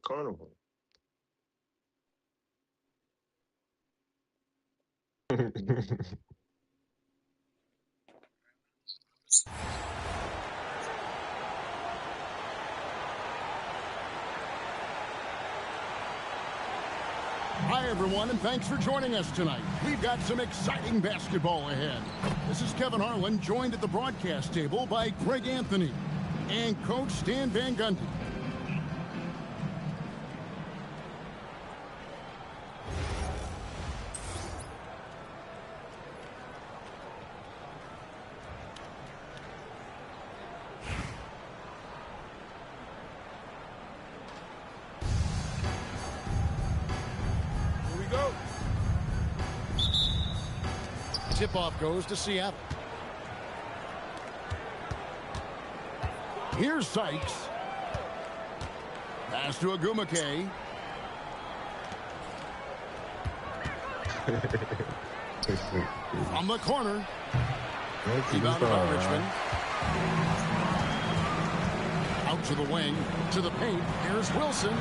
Carnival. Hi, everyone, and thanks for joining us tonight. We've got some exciting basketball ahead. This is Kevin Harlan, joined at the broadcast table by Greg Anthony and Coach Stan Van Gundy. Tip-off goes to Seattle. Here's Sykes. Pass to Agumake. From the corner. Rebounded by Richmond. Out to the wing. To the paint. Here's Wilson.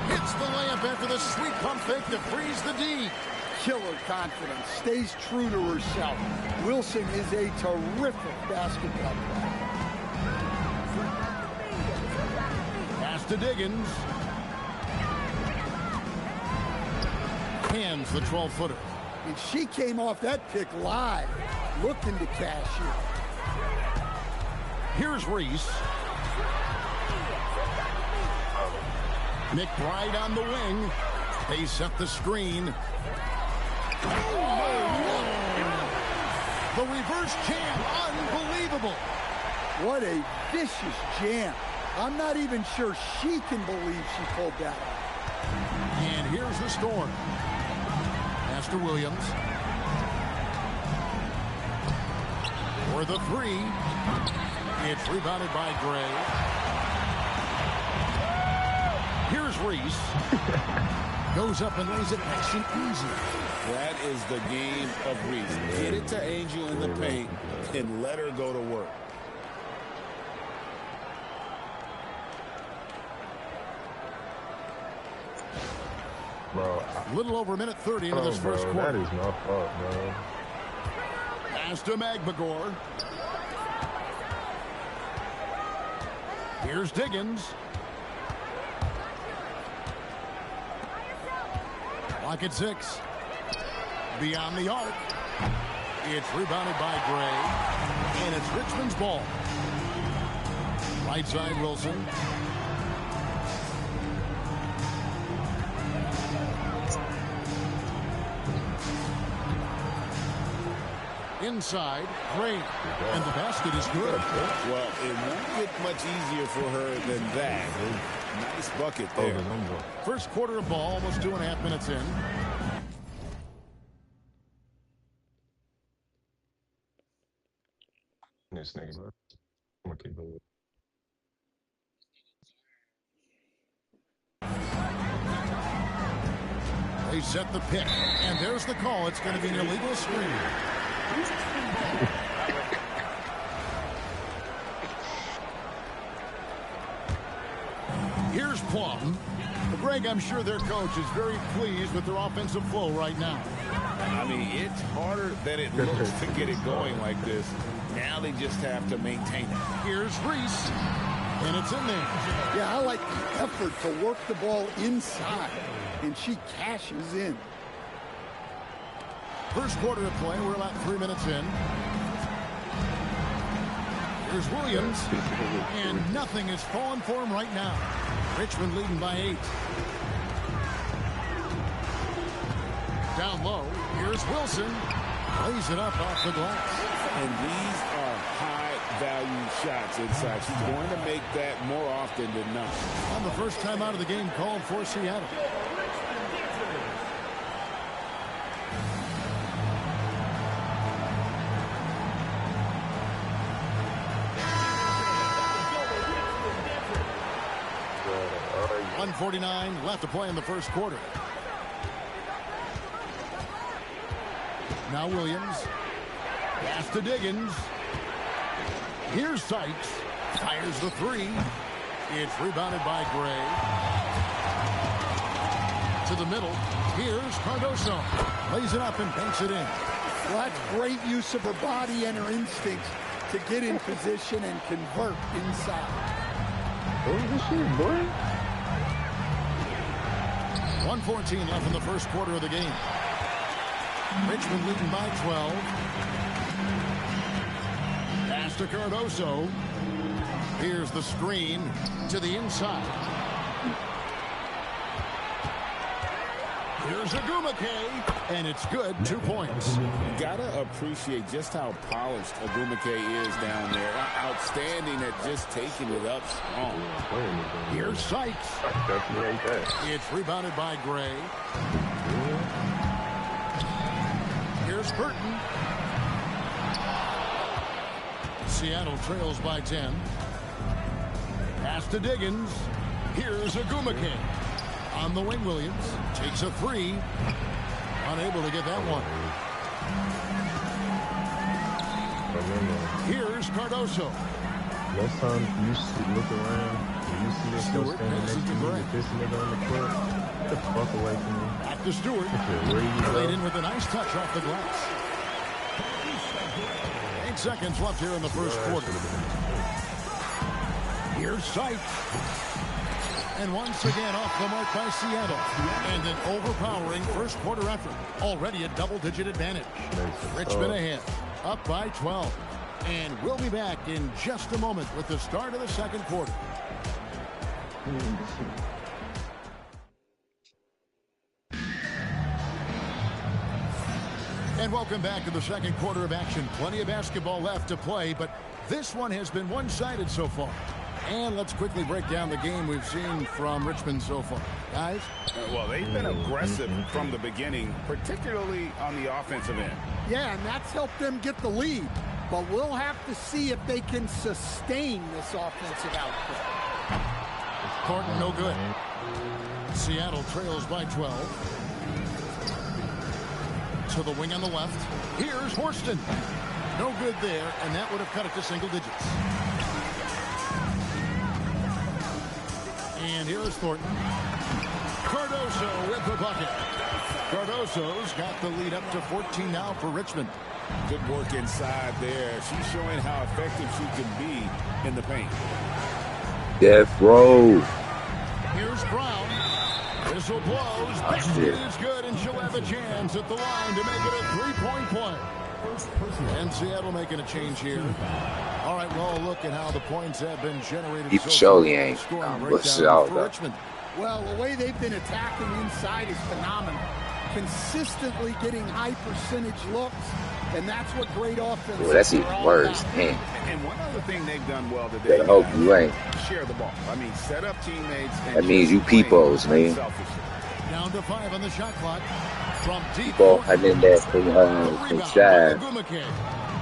Hits the layup after the sweet pump fake to freeze the D. Killer confidence, stays true to herself. Wilson is a terrific basketball player. Pass to Diggins. Hands the 12-footer. And she came off that pick live, looking to cash in. Here's Reese. McBride on the wing. They set the screen. The reverse jam, unbelievable. What a vicious jam. I'm not even sure she can believe she pulled that off. And here's the Storm. Pass to Williams. For the three. It's rebounded by Gray. Here's Reese. Goes up and lays it nice and easy. That is the game of Reese. Get it to Angel in the paint and let her go to work. Bro, A little over a minute 30 into this first quarter. That is my fault, bro. Pass to Magbagor. Here's Diggins. Clock at 6. Beyond the arc. It's rebounded by Gray. And it's Richmond's ball. Right side, Wilson. Inside, Gray. And the basket is good. Well, it won't get much easier for her than that. Nice bucket there. First quarter of ball, almost 2.5 minutes in. This nigga, bro. I'm gonna keep it. They set the pick, and there's the call. It's going to be an illegal screen. Here's Plum. Greg, I'm sure their coach is very pleased with their offensive flow right now. I mean, it's harder than it looks to get it going like this. Now they just have to maintain it. Here's Reese, and it's in there. Yeah, I like the effort to work the ball inside, and she cashes in. First quarter of play, we're about 3 minutes in. Here's Williams, and nothing is falling for him right now. Richmond leading by 8. Down low, here's Wilson. Lays it up off the glass. And these are high-value shots inside. She's going to make that more often than not. On the first time out of the game called for Seattle. 1:49 left to play in the first quarter. Now Williams. Pass to Diggins. Here's Sykes. Fires the three. It's rebounded by Gray. To the middle. Here's Cardoso. Lays it up and banks it in. Well, that's great use of her body and her instincts to get in position and convert inside. What is this shit, boy? 1:14 left in the first quarter of the game. Richmond leading by 12. Pass to Cardoso. Here's the screen to the inside. Here's Agumake, and it's good. 2 points. Gotta appreciate just how polished Agumake is down there. Outstanding at just taking it up strong. Here's Sykes. Definitely like that. It's rebounded by Gray. Here's Burton. Seattle trails by 10. Pass to Diggins. Here's Agumake. On the wing, Williams takes a three. Unable to get that one. Here's Cardoso. Next time you look around and you see this Stewart standing next passes to to me Gray. with this nigga on the court, get the fuck away from me. Back to Stewart. Where you Played go? in with a nice touch off the glass. 8 seconds left here in the first quarter. Here's Sykes. And once again off the mark by Seattle. And an overpowering first quarter effort. Already a double-digit advantage. Richmond ahead, up by 12. And we'll be back in just a moment with the start of the second quarter. And welcome back to the second quarter of action. Plenty of basketball left to play, but this one has been one-sided so far. And let's quickly break down the game we've seen from Richmond so far. Guys? Well, they've been aggressive from the beginning, particularly on the offensive end. Yeah, and that's helped them get the lead. But we'll have to see if they can sustain this offensive output. Thornton, no good. Seattle trails by 12. To the wing on the left. Here's Horston. No good there, and that would have cut it to single digits. And here's Thornton. Cardoso with the bucket. Cardoso's got the lead up to 14 now for Richmond. Good work inside there. She's showing how effective she can be in the paint. Death row. Here's Brown. Whistle blows. Basket is good, and she'll have a chance at the line to make it a three-point play. And Seattle making a change here. All right, well, look at how the points have been generated. He so surely far. ain't Scoring bust it breakdown out, for though. Richmond. Well, the way they've been attacking inside is phenomenal. Consistently getting high percentage looks, and that's what great offense Well, that's is even all worse. about. Damn. And one other thing they've done well today, Better hope you ain't. share the ball. I mean, set up teammates. And That means you just play peepos, man. unselfishly. Down to 5 on the shot clock. From deep Ball court. had in there from Rebound by Shad. Agumake.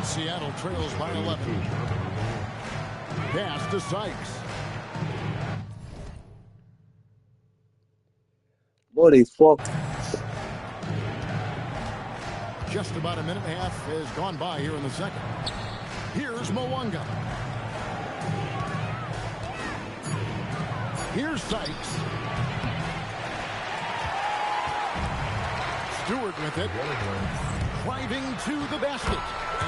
Seattle trails by 11. Pass to Sykes. Boy, they fuck. Just about a minute and a half has gone by here in the second. Here's Mwanga. Here's Sykes. Stewart with it. Driving to the basket.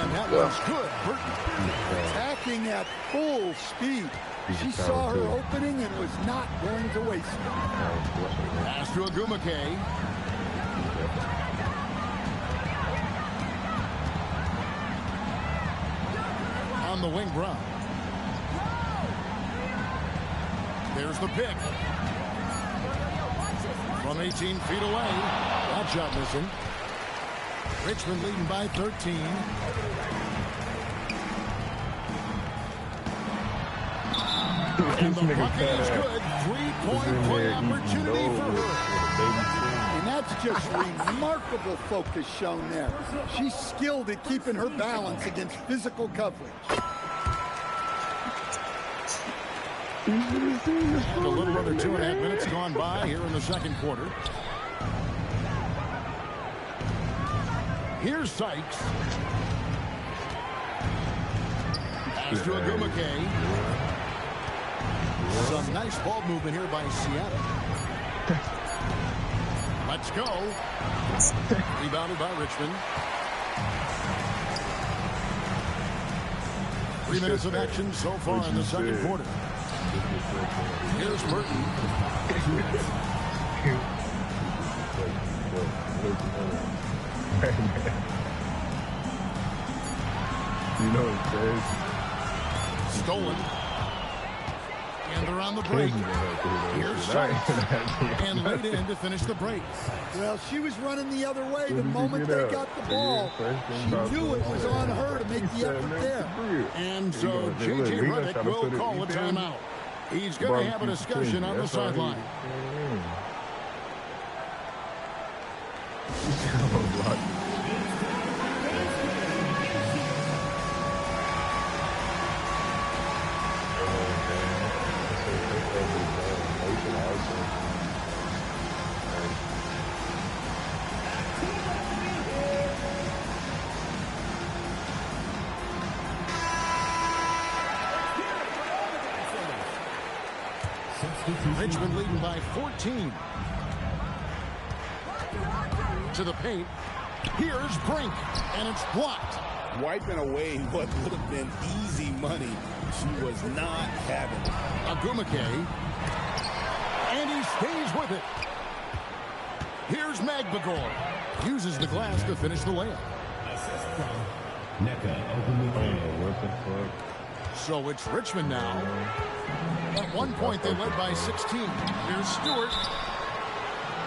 And that Yeah. one's good. Burton. Attacking at full speed. She saw her opening and was not going to waste it. Pass to Agumake. On the wing, Brown. There's the pick. From 18 feet away. That shot missing. Richmond leading by 13. And the bucket is good. Three-point play opportunity for her. And that's just remarkable focus shown there. She's skilled at keeping her balance against physical coverage. And a little under 2.5 minutes gone by here in the second quarter. Here's Sykes. Pass to Agumake. Some nice ball movement here by Seattle. Let's go. Rebounded by Richmond. 3 minutes of action so far in the second quarter. Here's Merton. You know what it says? Stolen. And they're on the break. Here's Sykes. And laid in to finish the break. Well, she was running the other way the moment they got the ball. She knew it was on her to make the effort there. And so J.J. Redick will call a timeout. He's going to have a discussion on the sideline. Richmond leading by 14. To the paint. Here's Brink, and it's blocked. Wiping away what would have been easy money. She was not having it. Agumake. And he stays with it. Here's Magbagor. Uses the glass to finish the layup. What the fuck? So it's Richmond now. At one point, they led by 16. Here's Stewart.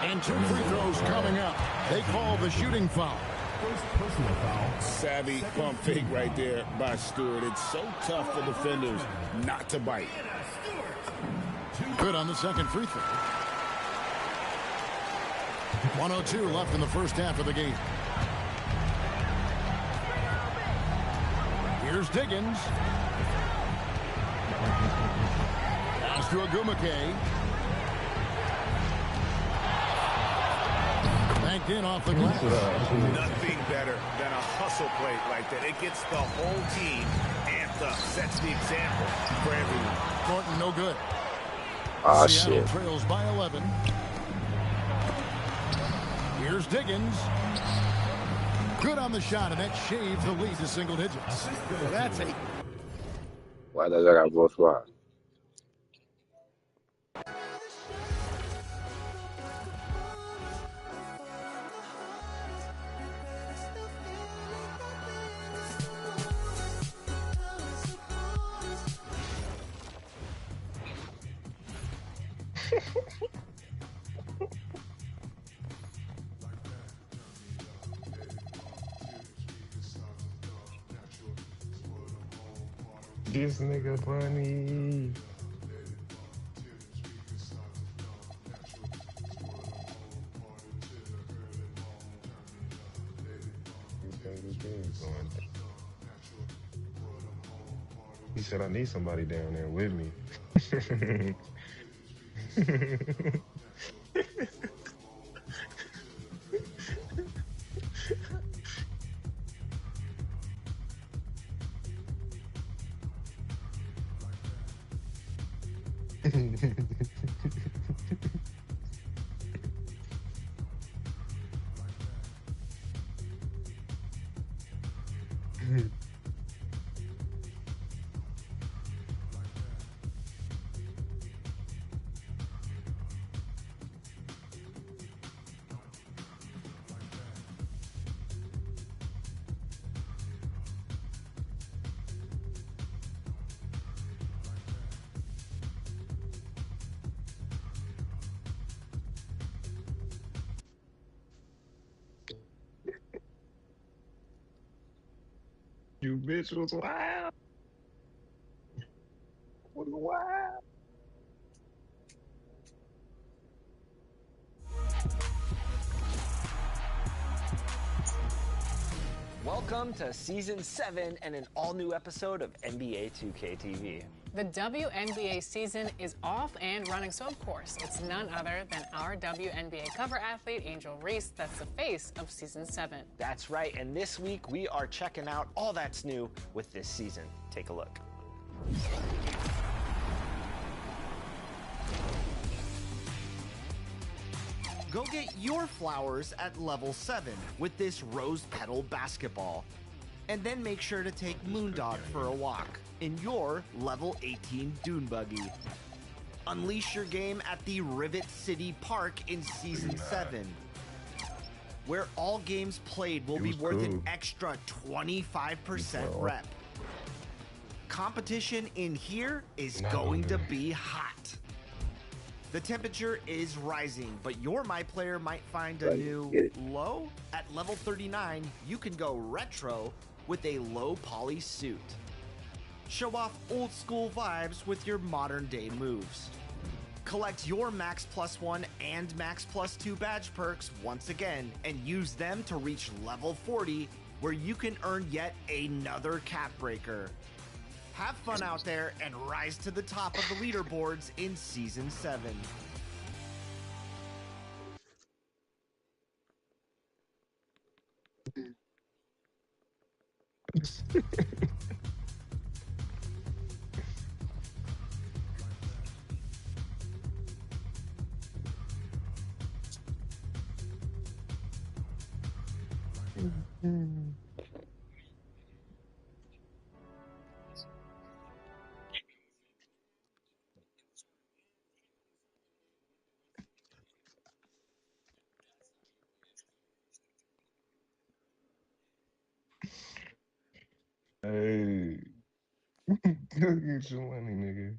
And 2 free throws coming up. They call the shooting foul. First personal foul. Savvy pump fake right there by Stewart. It's so tough for defenders not to bite. Good on the second free throw. 1:02 left in the first half of the game. Here's Diggins. Pass to Agumake. Banked in off the glass. Nothing better than a hustle play like that. It gets the whole team amped up. Sets the example for everyone. Thornton, no good. Ah, Seattle shit. trails by 11. Here's Diggins. Good on the shot, and that shaves the lead to single digits. Well, that's a Why does I got both wide? This nigga funny. He said, I need somebody down there with me. You bitch was wild. Was wild. Welcome to Season 7 and an all-new episode of NBA 2K TV. The WNBA season is off and running, so of course, it's none other than our WNBA cover athlete, Angel Reese, that's the face of Season 7. That's right, and this week we are checking out all that's new with this season. Take a look. Go get your flowers at level 7 with this rose petal basketball. And then make sure to take Moondog for a walk in your level 18 dune buggy. Unleash your game at the Rivet City Park in Season 7, where all games played will be worth an extra 25% rep. Competition in here is going to be hot. The temperature is rising, but your My Player might find a new low. At level 39, you can go retro with a low poly suit. Show off old school vibes with your modern day moves. Collect your Max Plus 1 and Max Plus 2 badge perks once again and use them to reach level 40, where you can earn yet another cap breaker. Have fun out there and rise to the top of the leaderboards in Season 7. Hey, go get your money, nigga.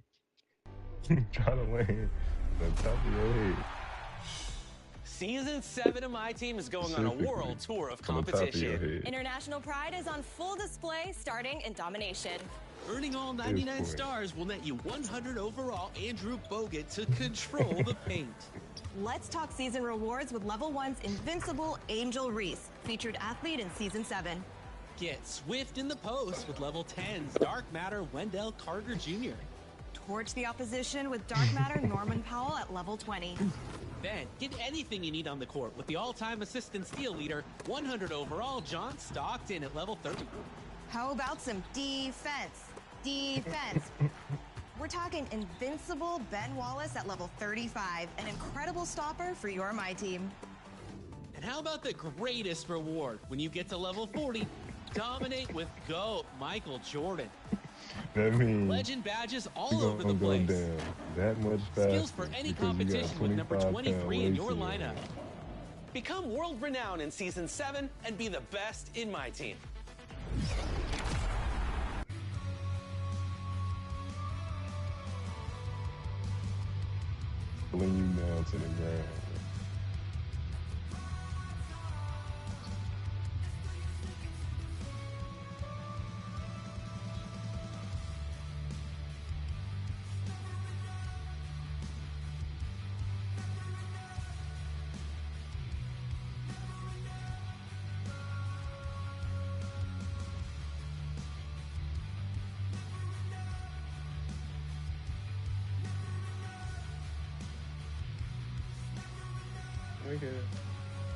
Try to land the top of your head. Season 7 of My Team is going on a world tour of competition. International Pride is on full display starting in Domination. Earning all 99 stars will net you 100 overall Andrew Bogut to control the paint. Let's talk season rewards with Level 1's Invincible Angel Reese, featured athlete in Season 7. Get swift in the post with Level 10's Dark Matter Wendell Carter Jr. Torch the opposition with Dark Matter Norman Powell at Level 20. Then, get anything you need on the court with the all-time assist and steal leader, 100 overall John Stockton at Level 30. How about some defense? Defense. We're talking Invincible Ben Wallace at Level 35, an incredible stopper for your My Team. And how about the greatest reward? When you get to Level 40, dominate with GOAT Michael Jordan. That means legend badges all over the place. Go down that much faster. Skills for any competition with number 23 in your lineup. Become world renowned in Season 7 and be the best in My Team. Pulling you down to the ground.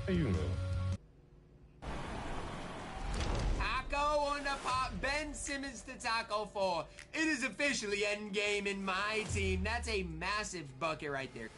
How you know? Taco on the pop, Ben Simmons to Taco 4. It is officially endgame in My Team. That's a massive bucket right there.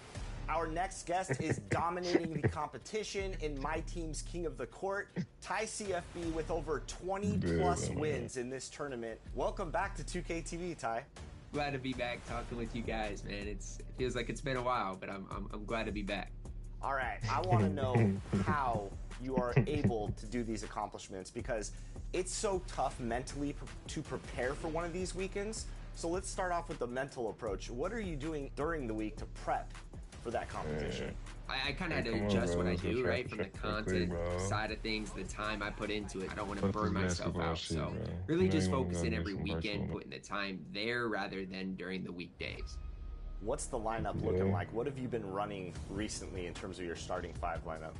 Our next guest is dominating the competition in My Team's King of the Court, Ty CFB, with over 20+ wins in this tournament. Welcome back to 2K TV, Ty. Glad to be back talking with you guys, man. It feels like it's been a while, but I'm glad to be back. All right, I want to know how you are able to do these accomplishments, because it's so tough mentally to prepare for one of these weekends. So let's start off with the mental approach. What are you doing during the week to prep for that competition? I kind of had to adjust what I do, right? From the content side of things, the time I put into it. I don't want to burn myself out. So really just focusing every weekend, putting the time there rather than during the weekdays. What's the lineup looking like? What have you been running recently in terms of your starting 5 lineup?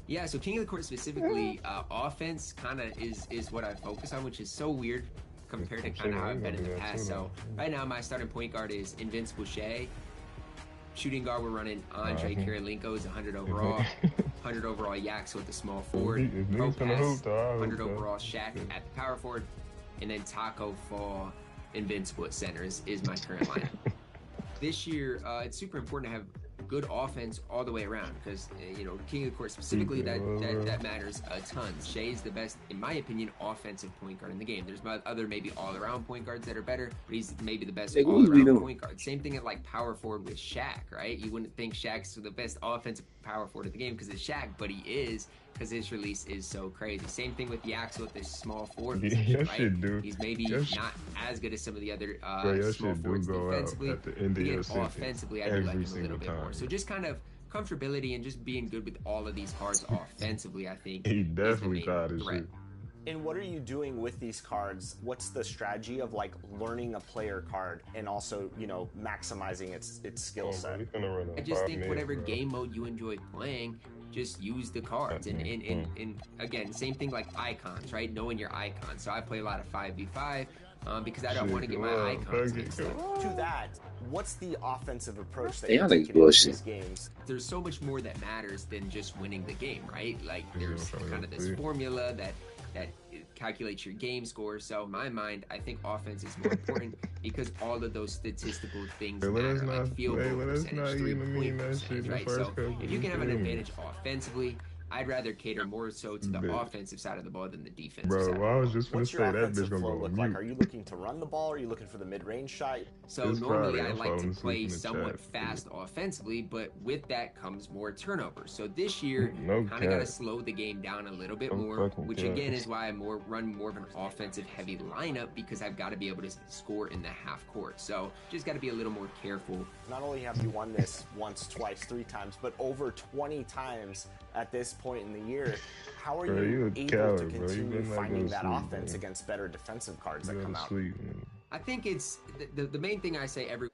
Yeah, so King of the Court specifically, offense kind of is what I focus on, which is so weird compared to kind of how I've been in the past. So right now my starting point guard is Invincible Shea. Shooting guard, we're running Andre Kirilenko is 100 overall. 100 overall Yaks with the small forward. Pro Pass, 100 overall Shaq at the power forward. And then Taco Fall, Invincible at center is my current lineup. This year, it's super important to have good offense all the way around because, you know, King of the Court specifically, that matters a ton. Shea's the best, in my opinion, offensive point guard in the game. There's other maybe all-around point guards that are better, but he's maybe the best all-around point guard. Same thing at like power forward with Shaq, right? You wouldn't think Shaq's the best offensive power forward in the game because it's Shaq, but he is because his release is so crazy. Same thing with Yaks with this small forward position, right? He's maybe not as good as some of the other small forwards defensively. Offensively, I do like him a little bit more. So just kind of comfortability and just being good with all of these cards offensively, I think. He definitely tried his shit. And what are you doing with these cards? What's the strategy of like learning a player card and also, you know, maximizing its skill set? I just think whatever game mode you enjoy playing, just use the cards. And again, same thing like icons, right? Knowing your icons. So I play a lot of 5v5 because I don't want to get my icons mixed up. To that, what's the offensive approach that you take in these games? There's so much more that matters than just winning the game, right? Like there's kind of this formula that calculates your game score. So in my mind, I think offense is more important because all of those statistical things matter, like field goal percentage, three-point percentage, right? So if you can have an advantage offensively, I'd rather cater more so to the offensive side of the ball than the defensive side. Bro, I was just going to say that bitch gonna look like? Are you looking to run the ball? Or are you looking for the mid-range shot? So normally I like to play somewhat fast offensively, but with that comes more turnovers. So this year, kind of got to slow the game down a little bit more, which again is why I run more of an offensive-heavy lineup because I've got to be able to score in the half court. So just got to be a little more careful. Not only have you won this once, twice, 3 times, but over 20 times at this point in the year. How are you able to continue finding that offense against better defensive cards that come out? I think it's the main thing I say every